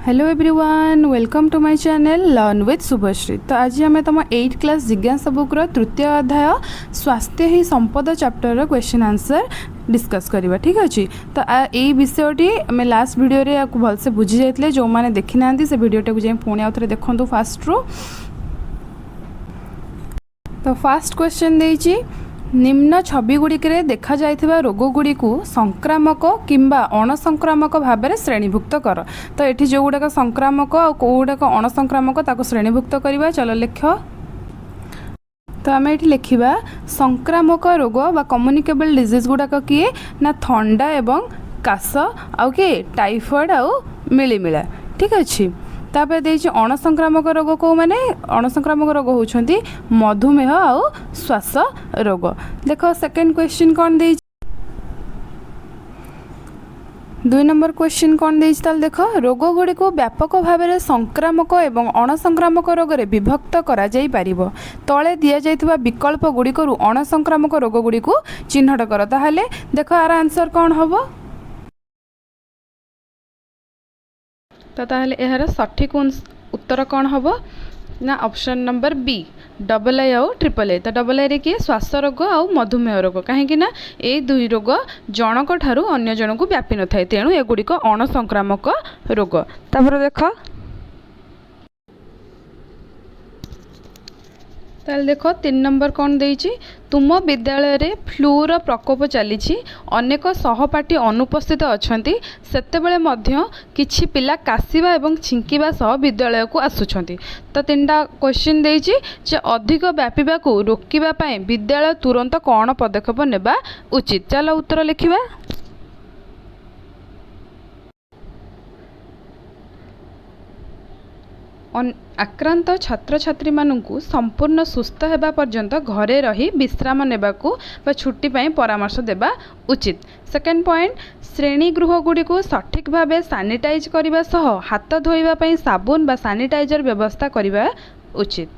Hello everyone, welcome to my channel learn with Shubhashree. तो आज आम तुम 8th क्लास जिज्ञासा बुक्र तृतीय अध्याय स्वास्थ्य ही संपद चैप्टर क्वेश्चन आंसर डिस्कस करवा। ठीक अच्छे। तो यही विषयटी आम लास्ट वीडियो रे भलसे बुझी जाइए। जो मैंने देखी ना से वीडियोटा को जाए पुणी आउ थे देखूँ फास्ट रू। तो फास्ट क्वेश्चन देइछि, निम्न छवि गुड़िक देखा जाइथिबा रोग गुड़ी को संक्रामक किंबा अणसंक्रामक भाव में श्रेणीभुक्त कर। तो ये जो गुड़ाक संक्रामक और कौटाक अणसंक्रामक ताको श्रेणीभुक्त करवा। चलो लिख। तो आम ये लिखा संक्रामक रोग बा कम्युनिकेबल डिजीज गुड़ाक किए ना थंडा एवं काश आउ किए टाइफॉइड आउ मिलीमिला। ठीक अच्छे। तापर देइछि अणसंक्रामक रोग को माने अणसंक्रामक रोग होउछंती मधुमेह आउ श्वास रोग। देखो सेकंड क्वेश्चन कौन देइछि, 2 नंबर क्वेश्चन कौन देइछि ताल देखो, रोग गुडी को व्यापक भाव में संक्रामक एवं अणसंक्रामक रोग रे विभक्त करा जाई परिबो। तळे दिया जाइतबा विकल्प गुडी को अणसंक्रामक रोग गुडी को चिन्हट कर। ताहले देखो आर आंसर कौन होबो। तो ताहले यार सठिक उत्तर कौन हम ना ऑप्शन नंबर बी AA आउ AAA। तो AA किए श्वास रोग आउ मधुमेह रोग, कहीं ये दुई रोग जनक ठारू अन्य जन को व्यापी न थाए, तेणु एगुड़िक अणसंक्रामक रोग। तापर देख ताल देखो 3 नंबर कौन देइछि, तुम विद्यालय रे फ्लूर प्रकोप चली अनेक सहपाठी अनुपस्थित अछंती, सेतेबेले मध्य किछि पिला कासिबा एवं छिंकिबा सह विद्यालय को आसुछंती। तो 3टा क्वेश्चन देइछि जे अधिक व्यापीबा को रोकिबा पय विद्यालय तुरंत कौन पदक्षेप नेबा उचित। चलो उत्तर लिखिबा। आक्रांत छात्र छात्री मानू संपूर्ण सुस्थ होगा पर्यंत घरे रही विश्राम नेबाकू बा छुट्टी पाई परामर्श देबा उचित। सेकेंड पॉइंट, श्रेणी गृह गुड़ी को सठिक भाव सानिटाइज करने सह हाथ धोइबा पई साबुन बा सानिटाइजर व्यवस्था करने उचित।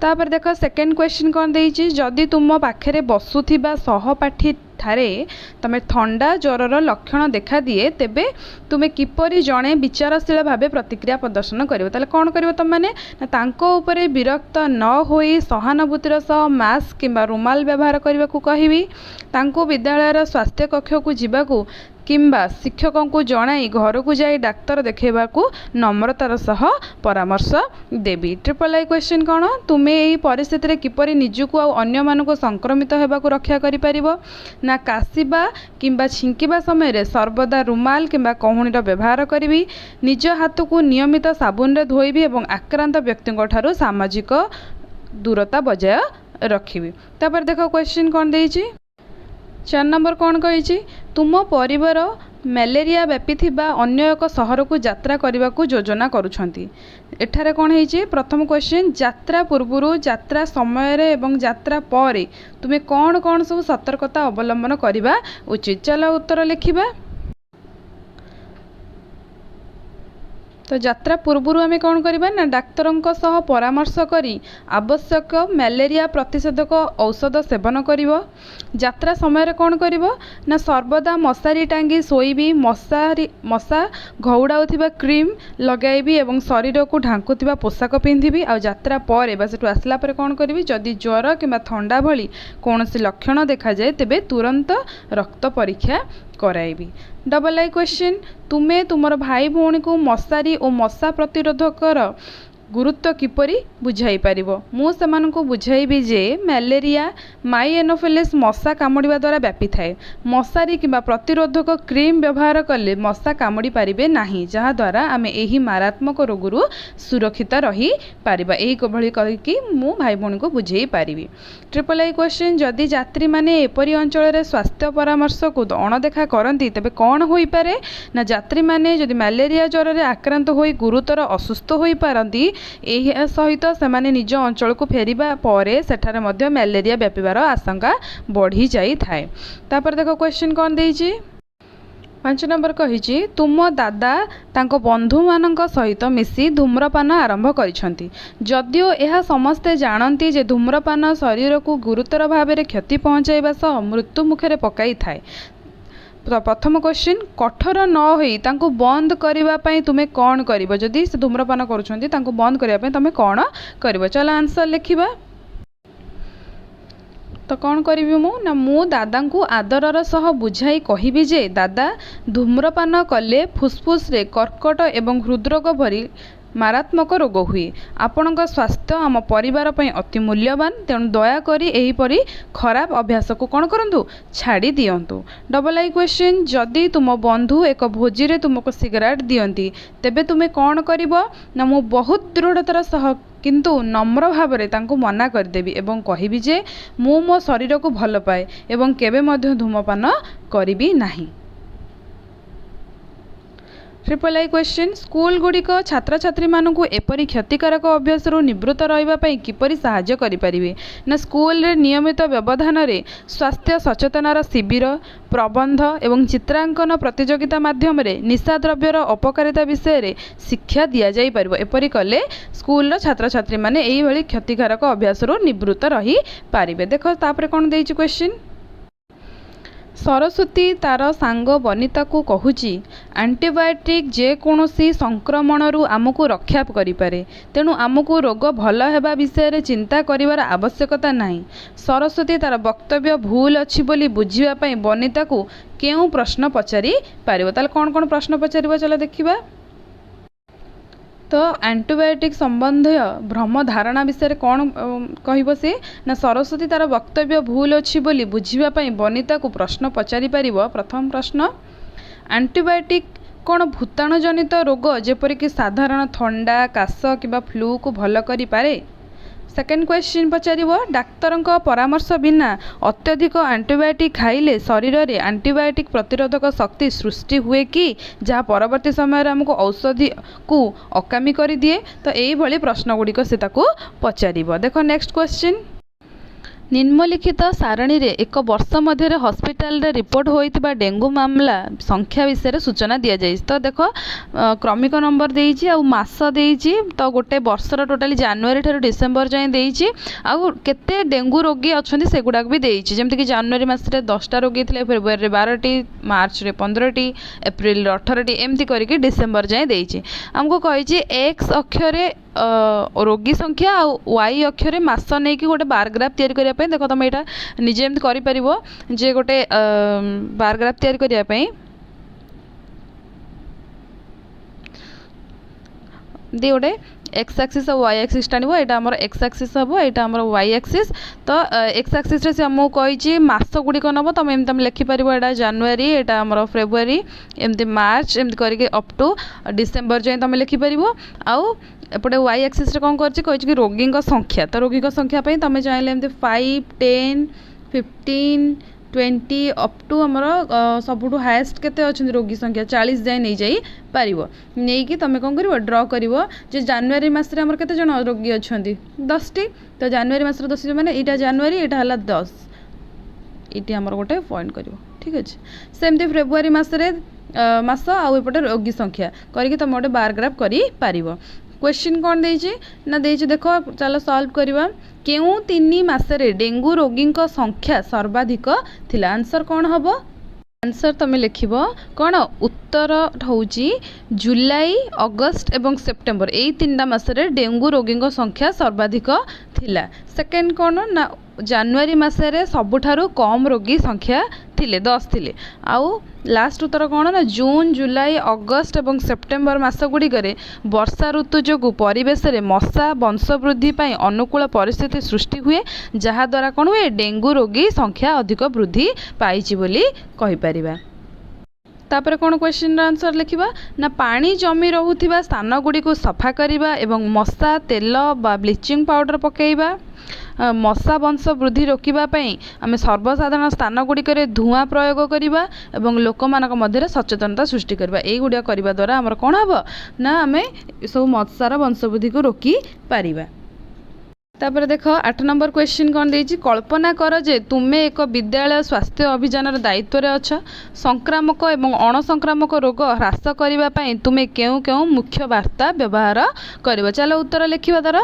तापर देख सेकेंड क्वेश्चन कौन देइछि, जदि तुम पाखे बसुथिबा सहपाठी ठारे तमे थंडा ज्वरर लक्षण देखा दिए तेबे तुमे किपरि जणे विचारशील भाव प्रतिक्रिया प्रदर्शन करिवो। ताले कौन करिवो तुम माने ना तांको उपरे विरक्त न होई सहानुभूतिर सह मास्क किंबा रुमाल व्यवहार करने को कहिबी। तांको विद्यालयर स्वास्थ्य कक्ष को जीवाकू किंबा शिक्षकों को जणाई घर को जाई डाक्तर देखेबाकू नम्रतार सह परामर्श देबी। AAA क्वेश्चन कौन, तुमे यही परिस्थिति रे किपरि निजुको आ अन्य मानको संक्रमित हेबाकू रक्षा करि परिबो ना कासिबा किंबा छिंकिबा समय रे सर्वदा रुमाल किंबा कहुणीर व्यवहार करिबी, निज हाथ को नियमित साबुन रे धोइबी एवं आक्रांत व्यक्तिଙ୍କ ठारू सामाजिक दूरता बजाय रखिबी। तापर देखो क्वेश्चन कौन देइछि, 4 नंबर कौन कही, तुम परिवार मलेरिया व्यापी अन्य एक सहर को यात्रा करने को योजना करुछंती। एठारे कौन है प्रथम क्वेश्चन, यात्रा पूर्व यात्रा समय एवं यात्रा पर तुम्हें कौन कौन सब सतर्कता अवलंबन करने उचित। चलो उत्तर लिखिबा। तो यात्रा पूर्व आम कौन करवा ना डाक्तरों सह परामर्श करी आवश्यक मलेरिया प्रतिषेधक औषध सेवन करिवो। यात्रा समय कौन करिवो ना सर्वदा मशारी टांगी शोइबी, मशा घौड़ाउथिबा क्रीम लगाइबी एवं शरीर को ढांकुथिबा पोशाक पिंधिबी। आ यात्रा पर बा सेठु आसला पर कौन करिवि, जदि ज्वर किंबा थंडा भली कौनसी लक्षण देखा जाए तेबे तुरंत रक्त परीक्षा कराइबी। AA क्वेश्चन, तुमे तुमर भाई भौणी को मशारी और मशा प्रतिरोधकर गुरुत्व किपरि बुझाई पारिबो। मु सेमानकु बुझाइबी जे मलेरिया माइएनोफिलिस मशा कामुड़िबा द्वारा व्यापी थाए। मशारी किंबा प्रतिरोधक क्रीम व्यवहार कले मशा कामुड़ी पारिबे नाही, जहा द्वारा आमे एही मारात्मक रोगरु सुरक्षित रही पारिबा। एही कोभଳି कहिकी मु भाई भौणी को बुझाई पारिबी। AAA क्वेश्चन, जदि यात्री माने एपरि अंचल रे स्वास्थ्य परामर्श को अणदेखा करती तेबे कौन होई पारे ना यात्री माने जदि मलेरिया ज्वर रे आक्रांत होई गुरुतर असुस्थ होई पारती, यह सहित से निज अंचल को फेरिबा परे सेठारे मध्य मलेरिया व्यापीबार आशंका बढ़ी जाई थाए। तापर देखो क्वेश्चन कौन देइछि, 5 नंबर कही, तुम दादा तांको बंधु मानक सहित मिसी धूम्रपान आरंभ करिसंती। जदिओ यह समस्ते जानती जे धूम्रपान शरीर को गुरुतर भाव में क्षति पहुँचाइबा सह मृत्यु मुखरे पकाई थाए, तो प्रथम क्वेश्चन कठोर न होई तांको बंद करिबा पई तुमे कौन करिवो जदि से धूम्रपान करूछंती तांको बंद करिबा पई तुमे कौन करिवो चलो आंसर लिखिबा। तो कौन करी मु ना मु दादा को आदरर सह बुझाई कहिबी जे दादा धूम्रपान कले फुसफुस रे कर्कट एवं हृदरोग भरी मारात्मक रोग हुए आपणक स्वास्थ्य आम परिवार पई अति मूल्यवान तेणु दयाकरी एहीपरी खराब अभ्यास को कौन करंतु छाड़ी दियंतु। डबल आई क्वेश्चन जदि तुम बंधु एक भोजी रे तुमको सिगरेट दियंती तेबे तुमे कौन करिवो ना मु बहुत दृढ़तार सह किंतु नम्र भाव रे तांको मना करदेवी एवं कहिबी जे मु मो शरीर को भल पाए एवं केबे मध्य धूमपान करिबी नाही। ट्रिपल आई क्वेश्चन स्कूल गुड़िक छात्र छात्री मानू एपरी क्षतिकारक अभ्यास निवृत्त रही किपरि साहाय्य करिपारिबे ना स्कूल रे नियमित व्यवधान रे स्वास्थ्य सचेतनार शिविर प्रबंध एवं चित्रांकन प्रतियोगिता माध्यम रे निशा द्रव्यर अपकारिता विषय रे शिक्षा दिया जाई परिबो एपरी कले स्कूल रो छात्र छात्री माने एही भली क्षतिकारक अभ्यास निवृत्त रही पारिबे। देखो तापरे कोन देइछि क्वेश्चन सरस्वती तार सांग बनिता को कहूची एंटीबायोटिक जेकोसी संक्रमण आमको रक्षा करिपारे तेणु आमको रोग भल हेबा विषय रे चिंता करिवार आवश्यकता नाही। सरस्वती तार वक्तव्य भूल अछि बोली बुझिबा पई बनिता को केउ प्रश्न पचारि पारिबो ताले कोन कोन प्रश्न पचारिबो चलो देखिबा। तो एंटीबायोटिक संबंधी भ्रम धारणा विषय कौन कहब से ना सरस्वती तार वक्तव्य भूल अच्छी बोली बुझिबा पई बनिता को प्रश्न पचारि पारिबो। प्रथम प्रश्न एंटीबायोटिक कौन भूताणु जनित रोग जेपरिक साधारण थंडा काश किबा फ्लू को भल करि पारे। सेकेंड क्वेश्चन पचारिबो डाक्तरंक परामर्श बिना अत्यधिक एंटीबायोटिक खाइले शरीर रे एंटीबायोटिक प्रतिरोधक शक्ति सृष्टि हुए कि जहाँ परवर्ती समय हमको औषधि को अकामी कर दिए। तो यही भली प्रश्न गुड़िक से ताको पचारिबो। देखो नेक्स्ट क्वेश्चन निम्नलिखित सारणी रे एक वर्ष मध्य हॉस्पिटल रे रिपोर्ट होइतिबा डेंगू मामला संख्या विषय सूचना दि जाए। तो देख क्रमिक नंबर देइछि आ मास देइछि तो गोटे वर्षर टोटाली जनवरी ठार डिसेम्बर जाए देइछि आ केते डेंगू रोगी अछंती सेगुडा भी देइछि जेमति कि जनवरी मास रे 10टा रोगी थिले फेब्रुआरी रे 12टी मार्च रे 15टी एप्रिल रे 18टी एमती करके डिसेम्बर जाए देइछि। हमको कहिछि एक्स अक्षरे रोगी संख्या आ वाई अक्षरे मास नहीं कि गोटे बार ग्राफ तैयारी करिया पे देखो तुम यहाँ निजे एमती करि परिबो जे गोटे बार ग्राफ तैयारी करिया पे दे गोटे एक्स एक्सिस और वाई एक्सिस टाणिबो एटा हमर एक्स एक्सिस हबो एटा हमर वाई एक्सिस। तो एक्स एक्सिस रे से हमको कहिछि मास गुडी नबो तुम एमती हम लिखि परिबो एटा जनवरी एटा हमर फेब्रुआरी एमती मार्च एमती करके अप टू डिसेम्बर जाए तुम लिखि परिबो। आउ एपटे वाई एक्सिस रे कोन करछि कहिछि कि रोगी संख्या तो रोगी संख्या पे तुम चाहिले एमती 5 10 15 20 अप टू आमर सबुठू हाएस्ट केते अच्छे रोगी संख्या 40 जाए नहीं जाई पारिबो नहीं कि तुम कौन कर ड्र कर जनवरी मसरे आमर केते जन रोगी अच्छा 10टी तो जनवरी मसरे 10 मैंने यहाँ जनवरी यहाँ है 10 ये आमर गोटे पॉइंट कर ठीक अच्छे सेमती फेब्रुआरी मसरे मास आउपटे रोगी संख्या करके तुम गोटे बार ग्राफ कर क्वेश्चन कौन देइछि ना देइछि देखो चलो सॉल्व करवा केउ 3 मासरे डेंगू रोगी संख्या सर्वाधिक थिला आंसर कौन हबो आंसर तुम लिखिबो कौन उत्तर होउछि जुलाई अगस्त एवं सेप्टेम्बर यही 3टा मासरे डेंगू रोगी संख्या सर्वाधिक थिला। सेकेंड कौन ना जनवरी मसरे सबुठारु कम रोगी संख्या थिले 10 थिले आउ लास्ट उत्तर कौन ना जून जुलाई अगस्त एवं सेप्टेम्बर मास गुड़ी वर्षा ऋतु जो परिवेश रे मशा वंशवृद्धि पाई अनुकूल परिस्थिति सृष्टि हुए जहाद्वारा कौन हुए डेंगू रोगी संख्या अधिक वृद्धि पाइछि बोली कहि परिबा। तापर कौन क्वेश्चन आंसर लिखिबा ना पानी जमी रहुथिबा स्थान गुडी को सफा करिबा एवं मशा तेल बा ब्लीचिंग पाउडर पकेइबा मशा वंश वृद्धि रोकवाई आम सर्वसाधारण स्थान गुड़िक धूआं प्रयोग करवा एवं लोक मध्य सचेतनता सृष्टि करवा यही करने द्वारा आमर कौन हम ना आम सब मशार वंशवृद्धि को रोकी पारिबा। तापर देख 8 नंबर क्वेश्चन कौन देइछि कल्पना कर जे तुमे एक विद्यालय स्वास्थ्य अभियान दायित्व रे अछ संक्रामक एवं अणसंक्रामक रोग ह्रास करबा पई तुमे केउ केउ मुख्य वार्ता व्यवहार करबो। चलो उत्तर लिखिबा दर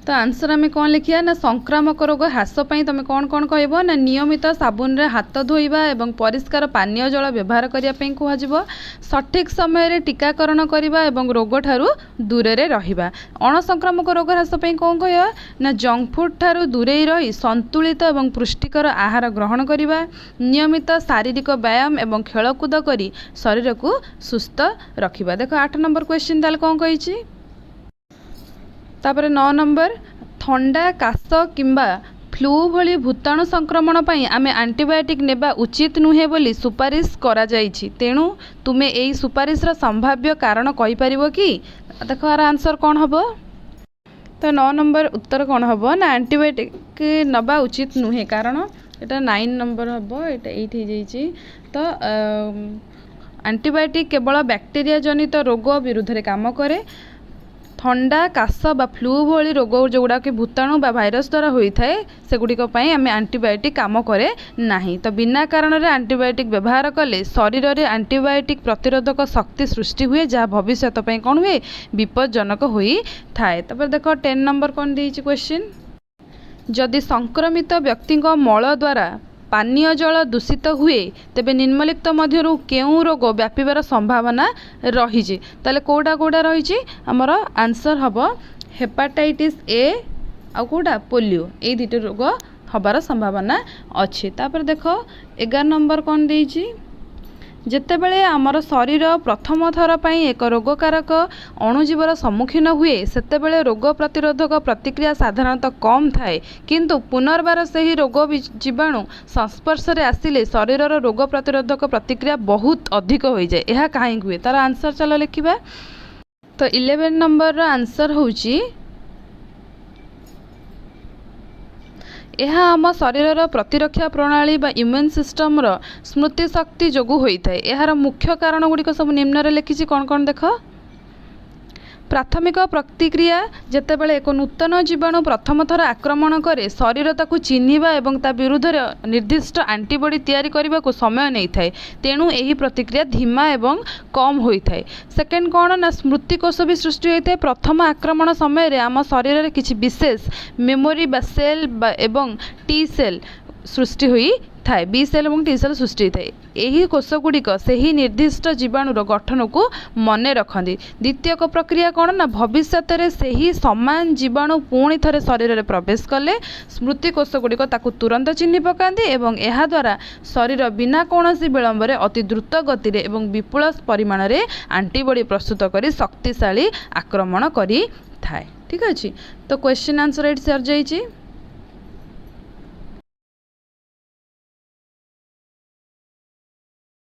तो आंसर आम कौन लिखिया ना संक्रामक रोग ह्रास तुम कौन कौन कह ना नियमित साबुन रे हाथ धोइबा एवं परिष्कार पानीय जल व्यवहार करने कहजिबो सठिक समय टीकाकरण करबा एवं रोग ठारू दूरे रे रहिबा अणसंक्रामक रोग ह्रास कौन कह ना जंक फूड ठारू दूरे रही संतुलित एवं पुष्टिकर आहार ग्रहण करबा नियमित शारीरिक व्यायाम एवं खेलकूद करी शरीर को सुस्थ रखिबा। देखो 8 नंबर क्वेश्चन ताल कौन कही तापर 9 नंबर थंडा काश किंबा फ्लू भली भूताणु संक्रमण पई आमे एंटीबायोटिक नेबा उचित नुहे बोली सुपारिश करा जाइछि तेणु तुमे एई सुपारिश रा संभाव्य कारण कहि परिबो कि देखो आर आंसर कौन हबो तो 9 नंबर उत्तर कौन हबो ना एंटीबायोटिक नबा उचित नुहे कारण एटा 9 नंबर हबो एटा 8 हो जाइछि तो एंटीबायोटिक केवल बैक्टेरिया जनित रोग विरुद्ध रे काम करे थंडा काश बा फ्लू भली रोग जोगुड़ा कि भूताणु बा भाइरस द्वारा होता है सेगुड़िक आम एंटीबायोटिक काम करे नहीं तो बिना कारण रे एंटीबायोटिक व्यवहार कले शरीर में एंटीबायोटिक प्रतिरोधक शक्ति सृष्टि हुए जहाँ भविष्य कौन हुए विपज्जनक होई थाए। तब देखो 10 नंबर कौन देइछि क्वेश्चन जदि संक्रमित व्यक्ति मल द्वारा पानीय जल दूषित हुए तेबे निम्नलिखित मध्यरु केउ रोग व्यापिबार संभावना रही ताले कोडा कोडा रही हमर आंसर हबो हेपाटाइटिस ए आ कोडा पोलियो ए दुटा रोग हबार संभावना अच्छी। तापर देखो 11 नंबर कौन देइछि जेतेबेले आमर शरीर प्रथम थर पर एक रोगकारक अणुजीवर सम्मुखीन हुए सेतेबेले रोग प्रतिरोधक प्रतिक्रिया साधारणतः कम थाए किंतु पुनर्बार से ही रोग जीवाणु संस्पर्श रे आसिले शरीर रोग प्रतिरोधक प्रतिक्रिया बहुत अधिक हो जाए यह कहीं हुए तार आंसर चलो लिखिबा। तो 11 नंबर आंसर होउची यह आम शरीर प्रतिरक्षा प्रणाली बा इम्यून सिस्टम रो स्मृति शक्ति जोगु होता है यार मुख्य कारण गुड़िक सब निम्न लिखी कौन कौन देख प्राथमिक प्रतिक्रिया जेतेबेले एक नूतन जीवाणु प्रथम थर आक्रमण करे शरीर ताकू चिन्हिबा एवं ता विरुद्ध निर्दिष्ट एंटीबॉडी तैयारी करने को समय नहीं थाए तेणु यही प्रतिक्रिया धीमा एवं कम होता है। सेकेंड कौन ना स्मृतिकोश भी सृष्टि होता है प्रथम आक्रमण समय रे आम शरीर में किसी विशेष मेमोरी बा सेल एवं टी सेल सृष्टि हुई थाए बी सेल और टी सेल सृष्टि होता है यही कोषगुड़िक से ही निर्दिष्ट जीवाणुर गठन को मन रखती। द्वितीय प्रक्रिया कौन ना भविष्य में से ही समान जीवाणु पुणी थे शरीर में प्रवेश कले स्मृति कोषगुड़िक तुरंत चिन्ह पकाती एवं यह द्वारा शरीर बिना कौन विलंब अति द्रुत गति एवं विपुल परिमाण में एंटीबॉडी प्रस्तुत कर शक्तिशाली आक्रमण करी थाए। ठीक अच्छे तो क्वेश्चन आंसर एट सर जाइए।